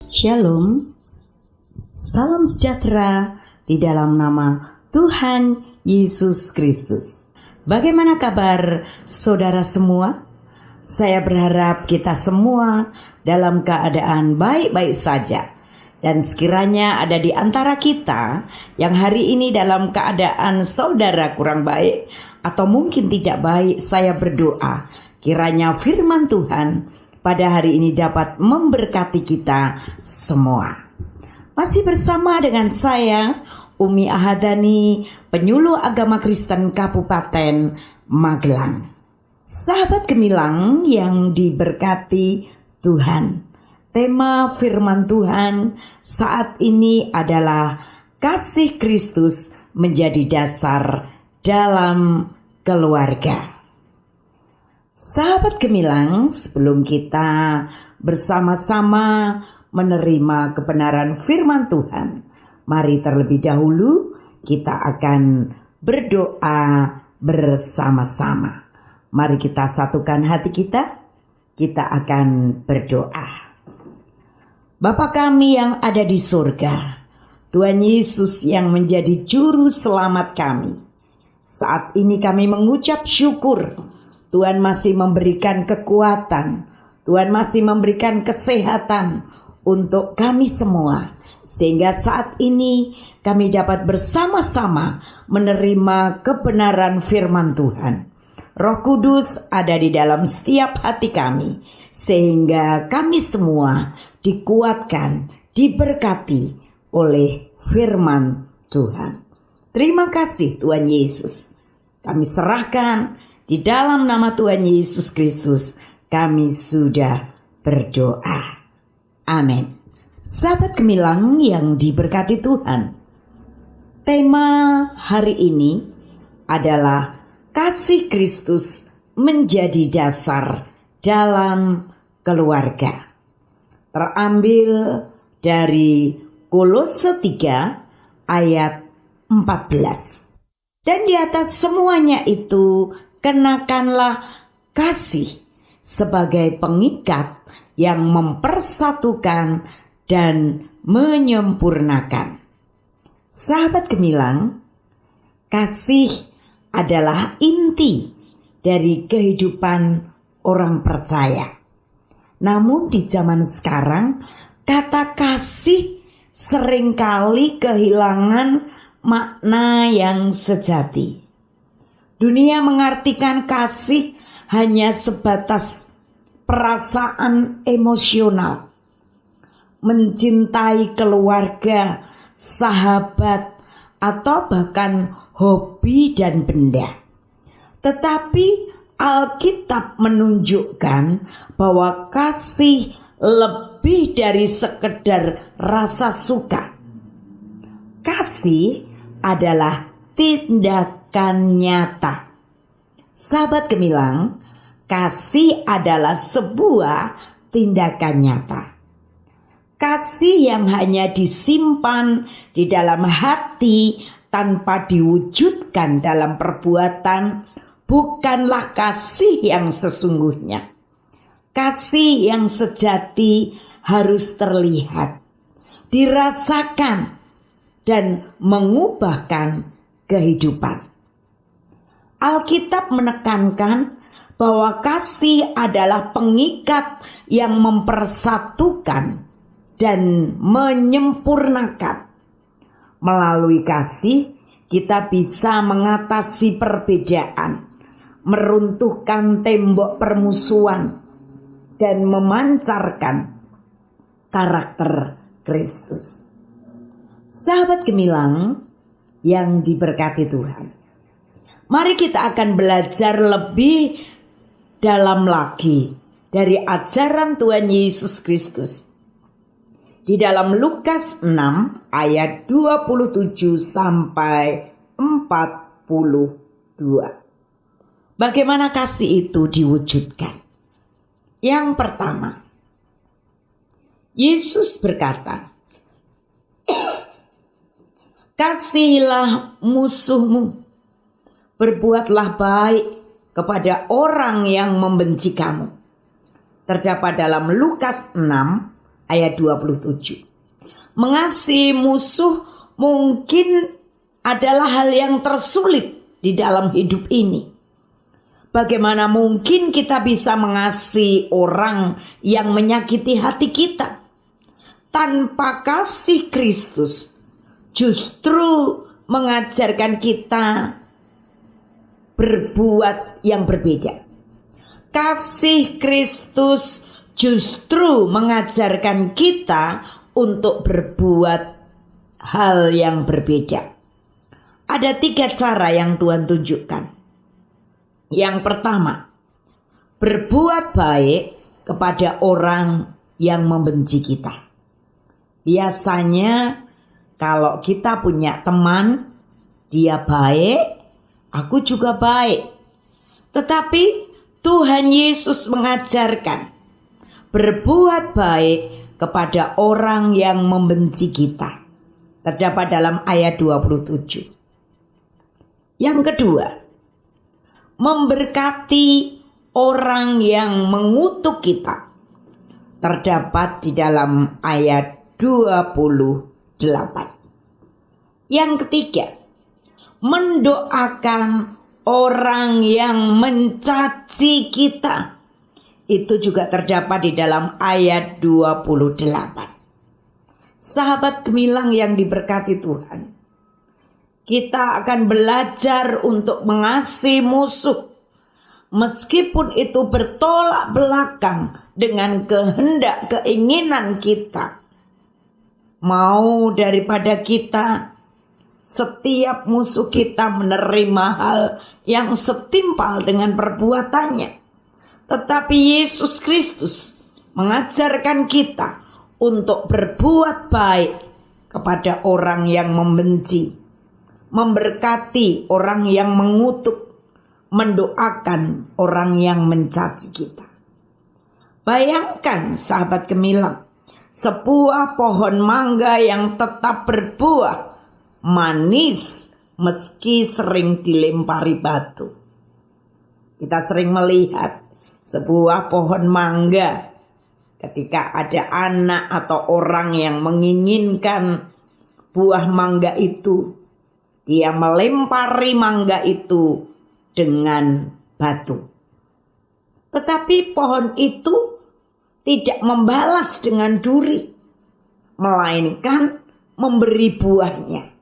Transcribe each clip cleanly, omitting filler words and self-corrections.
Shalom, salam sejahtera di dalam nama Tuhan Yesus Kristus. Bagaimana kabar saudara semua? Saya berharap kita semua dalam keadaan baik-baik saja. Dan sekiranya ada di antara kita yang hari ini dalam keadaan saudara kurang baik atau mungkin tidak baik, saya berdoa kiranya firman Tuhan pada hari ini dapat memberkati kita semua. Masih bersama dengan saya, Umi Ahadani, penyuluh agama Kristen Kabupaten Magelang. Sahabat gemilang yang diberkati Tuhan, tema firman Tuhan saat ini adalah kasih Kristus menjadi dasar dalam keluarga. Sahabat gemilang, sebelum kita bersama-sama menerima kebenaran firman Tuhan, mari terlebih dahulu kita akan berdoa bersama-sama. Mari kita satukan hati kita akan berdoa. Bapa kami yang ada di surga, Tuhan Yesus yang menjadi juru selamat kami, saat ini kami mengucap syukur. Tuhan masih memberikan kekuatan, Tuhan masih memberikan kesehatan untuk kami semua, sehingga saat ini kami dapat bersama-sama menerima kebenaran firman Tuhan. Roh Kudus ada di dalam setiap hati kami, sehingga kami semua dikuatkan, diberkati oleh firman Tuhan. Terima kasih Tuhan Yesus. Kami serahkan di dalam nama Tuhan Yesus Kristus, kami sudah berdoa. Amin. Sahabat gemilang yang diberkati Tuhan, tema hari ini adalah kasih Kristus menjadi dasar dalam keluarga. Terambil dari Kolose 3 ayat 14. Dan di atas semuanya itu kenakanlah kasih sebagai pengikat yang mempersatukan dan menyempurnakan. Sahabat gemilang, kasih adalah inti dari kehidupan orang percaya. Namun di zaman sekarang, kata kasih seringkali kehilangan makna yang sejati. Dunia mengartikan kasih hanya sebatas perasaan emosional, mencintai keluarga, sahabat, atau bahkan hobi dan benda. Tetapi Alkitab menunjukkan bahwa kasih lebih dari sekedar rasa suka. Kasih adalah tindakan nyata. Sahabat gemilang, kasih adalah sebuah tindakan nyata. Kasih yang hanya disimpan di dalam hati tanpa diwujudkan dalam perbuatan bukanlah kasih yang sesungguhnya. Kasih yang sejati harus terlihat, dirasakan, dan mengubahkan kehidupan. Alkitab menekankan bahwa kasih adalah pengikat yang mempersatukan dan menyempurnakan. Melalui kasih, kita bisa mengatasi perbedaan, meruntuhkan tembok permusuhan, dan memancarkan karakter Kristus. Sahabat gemilang yang diberkati Tuhan, mari kita akan belajar lebih dalam lagi dari ajaran Tuhan Yesus Kristus. Di dalam Lukas 6 ayat 27 sampai 42. Bagaimana kasih itu diwujudkan? Yang pertama, Yesus berkata, kasihilah musuhmu, berbuatlah baik kepada orang yang membenci kamu. Terdapat dalam Lukas 6 ayat 27. Mengasihi musuh mungkin adalah hal yang tersulit di dalam hidup ini. Bagaimana mungkin kita bisa mengasihi orang yang menyakiti hati kita? Tanpa kasih Kristus justru mengajarkan kita berbuat yang berbeda. Kasih Kristus justru mengajarkan kita untuk berbuat hal yang berbeda. Ada 3 cara yang Tuhan tunjukkan. Yang pertama, berbuat baik kepada orang yang membenci kita. Biasanya kalau kita punya teman, dia baik, aku juga baik. Tetapi Tuhan Yesus mengajarkan berbuat baik kepada orang yang membenci kita. Terdapat dalam ayat 27. Yang kedua, memberkati orang yang mengutuk kita. Terdapat di dalam ayat 28. Yang ketiga, mendoakan orang yang mencaci kita. Itu juga terdapat di dalam ayat 28. Sahabat gemilang yang diberkati Tuhan, kita akan belajar untuk mengasihi musuh, meskipun itu bertolak belakang dengan kehendak keinginan kita. Mau daripada kita setiap musuh kita menerima hal yang setimpal dengan perbuatannya. Tetapi Yesus Kristus mengajarkan kita untuk berbuat baik kepada orang yang membenci, memberkati orang yang mengutuk, mendoakan orang yang mencaci kita. Bayangkan sahabat gemilang, sebuah pohon mangga yang tetap berbuah manis meski sering dilempari batu. Kita sering melihat sebuah pohon mangga ketika ada anak atau orang yang menginginkan buah mangga itu, dia melempari mangga itu dengan batu. Tetapi pohon itu tidak membalas dengan duri, melainkan memberi buahnya.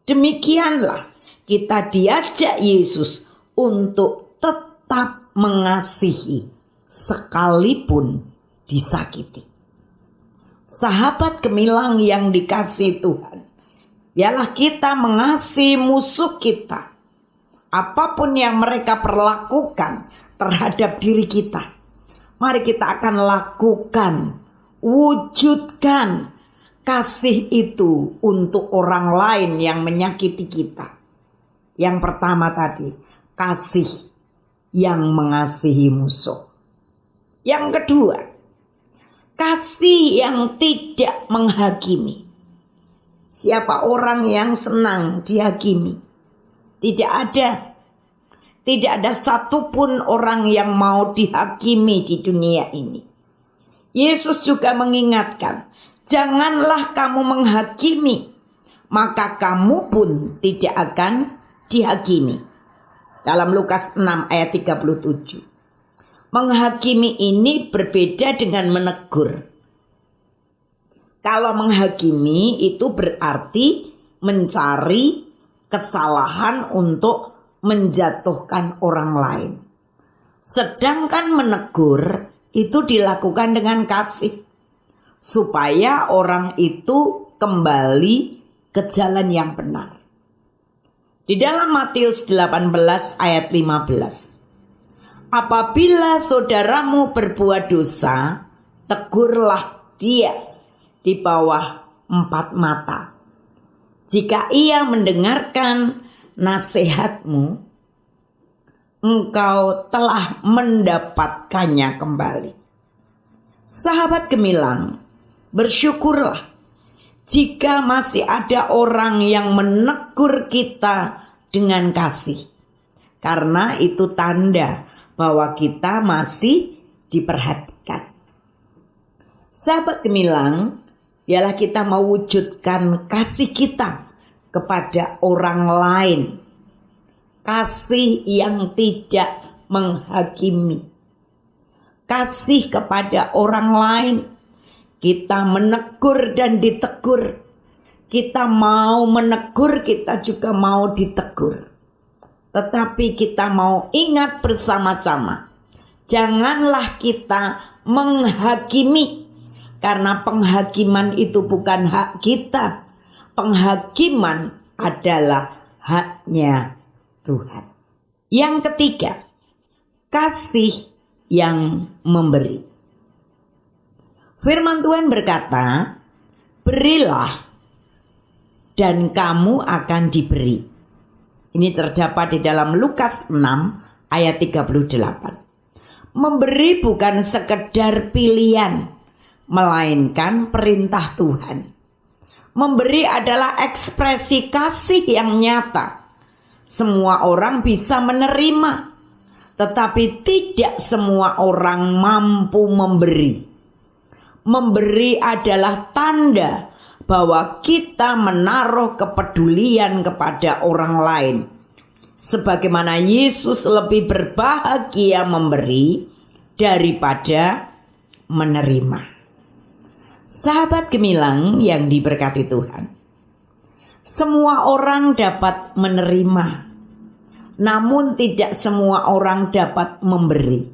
Demikianlah kita diajak Yesus untuk tetap mengasihi sekalipun disakiti. Sahabat gemilang yang dikasihi Tuhan, biarlah kita mengasihi musuh kita, apapun yang mereka perlakukan terhadap diri kita. Mari kita akan lakukan, wujudkan kasih itu untuk orang lain yang menyakiti kita. Yang pertama tadi, kasih yang mengasihi musuh. Yang kedua, kasih yang tidak menghakimi. Siapa orang yang senang dihakimi? Tidak ada. Tidak ada satupun orang yang mau dihakimi di dunia ini. Yesus juga mengingatkan, janganlah kamu menghakimi, maka kamu pun tidak akan dihakimi. Dalam Lukas 6 ayat 37. Menghakimi ini berbeda dengan menegur. Kalau menghakimi itu berarti mencari kesalahan untuk menjatuhkan orang lain. Sedangkan menegur itu dilakukan dengan kasih, supaya orang itu kembali ke jalan yang benar. Di dalam Matius 18 ayat 15. Apabila saudaramu berbuat dosa, tegurlah dia di bawah 4 mata. Jika ia mendengarkan nasihatmu, engkau telah mendapatkannya kembali. Sahabat gemilang, bersyukurlah jika masih ada orang yang menegur kita dengan kasih, karena itu tanda bahwa kita masih diperhatikan. Sahabat gemilang, ialah kita mewujudkan kasih kita kepada orang lain. Kasih yang tidak menghakimi. Kasih kepada orang lain. Kita menegur dan ditegur. Kita mau menegur, kita juga mau ditegur. Tetapi kita mau ingat bersama-sama. Janganlah kita menghakimi. Karena penghakiman itu bukan hak kita. Penghakiman adalah haknya Tuhan. Yang ketiga, kasih yang memberi. Firman Tuhan berkata, berilah dan kamu akan diberi. Ini terdapat di dalam Lukas 6 ayat 38. Memberi bukan sekedar pilihan, melainkan perintah Tuhan. Memberi adalah ekspresi kasih yang nyata. Semua orang bisa menerima, tetapi tidak semua orang mampu memberi. Memberi adalah tanda bahwa kita menaruh kepedulian kepada orang lain. Sebagaimana Yesus lebih berbahagia memberi daripada menerima. Sahabat gemilang yang diberkati Tuhan, semua orang dapat menerima, namun tidak semua orang dapat memberi.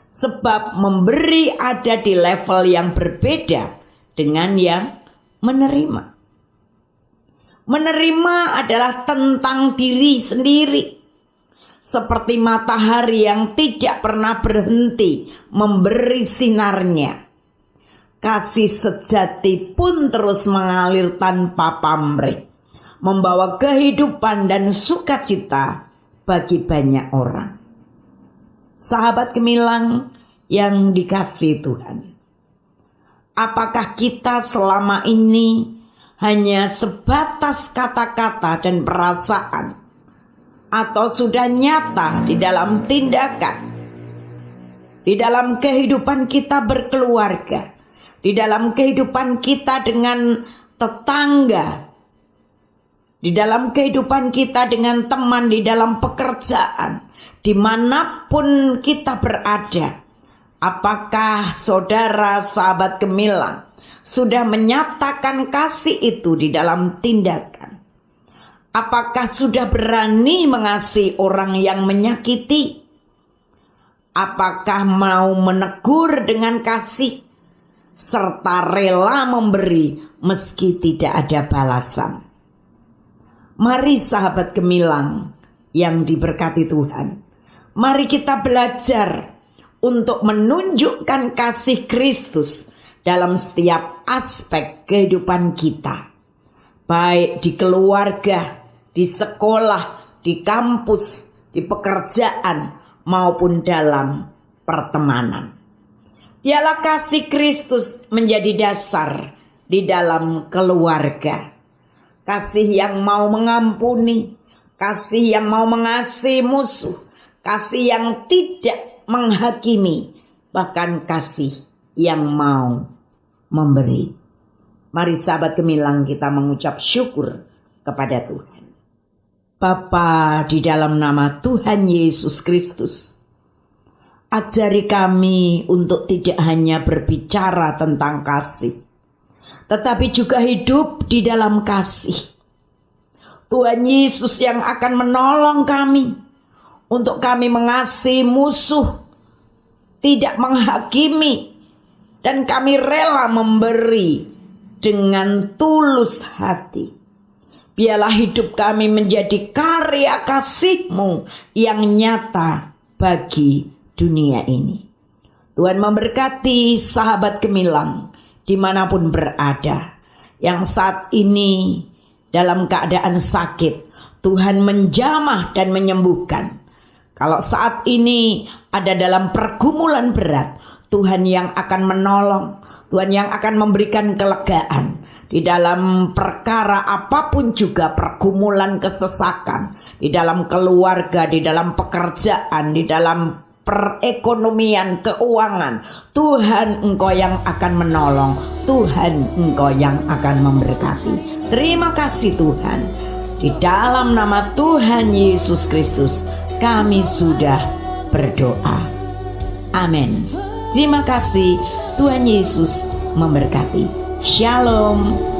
Sebab memberi ada di level yang berbeda dengan yang menerima. Menerima adalah tentang diri sendiri. Seperti matahari yang tidak pernah berhenti memberi sinarnya. Kasih sejati pun terus mengalir tanpa pamrih, membawa kehidupan dan sukacita bagi banyak orang. Sahabat gemilang yang dikasihi Tuhan, apakah kita selama ini hanya sebatas kata-kata dan perasaan, atau sudah nyata di dalam tindakan, di dalam kehidupan kita berkeluarga, di dalam kehidupan kita dengan tetangga, di dalam kehidupan kita dengan teman, di dalam pekerjaan, dimanapun kita berada? Apakah saudara sahabat gemilang sudah menyatakan kasih itu di dalam tindakan? Apakah sudah berani mengasihi orang yang menyakiti? Apakah mau menegur dengan kasih? Serta rela memberi meski tidak ada balasan. Mari sahabat gemilang yang diberkati Tuhan, mari kita belajar untuk menunjukkan kasih Kristus dalam setiap aspek kehidupan kita. Baik di keluarga, di sekolah, di kampus, di pekerjaan, maupun dalam pertemanan. Ialah kasih Kristus menjadi dasar di dalam keluarga. Kasih yang mau mengampuni, kasih yang mau mengasihi musuh, kasih yang tidak menghakimi, bahkan kasih yang mau memberi. Mari sahabat gemilang kita mengucap syukur kepada Tuhan. Bapa, di dalam nama Tuhan Yesus Kristus, ajari kami untuk tidak hanya berbicara tentang kasih, tetapi juga hidup di dalam kasih. Tuhan Yesus yang akan menolong kami untuk kami mengasihi musuh, tidak menghakimi, dan kami rela memberi dengan tulus hati. Biarlah hidup kami menjadi karya kasih-Mu yang nyata bagi dunia ini. Tuhan memberkati sahabat gemilang dimanapun berada, yang saat ini dalam keadaan sakit, Tuhan menjamah dan menyembuhkan. Kalau saat ini ada dalam pergumulan berat, Tuhan yang akan menolong, Tuhan yang akan memberikan kelegaan. Di dalam perkara apapun juga, pergumulan kesesakan, di dalam keluarga, di dalam pekerjaan, di dalam perekonomian, keuangan. Tuhan Engkau yang akan menolong, Tuhan Engkau yang akan memberkati. Terima kasih Tuhan. Di dalam nama Tuhan Yesus Kristus kami sudah berdoa. Amin. Terima kasih. Tuhan Yesus memberkati. Shalom.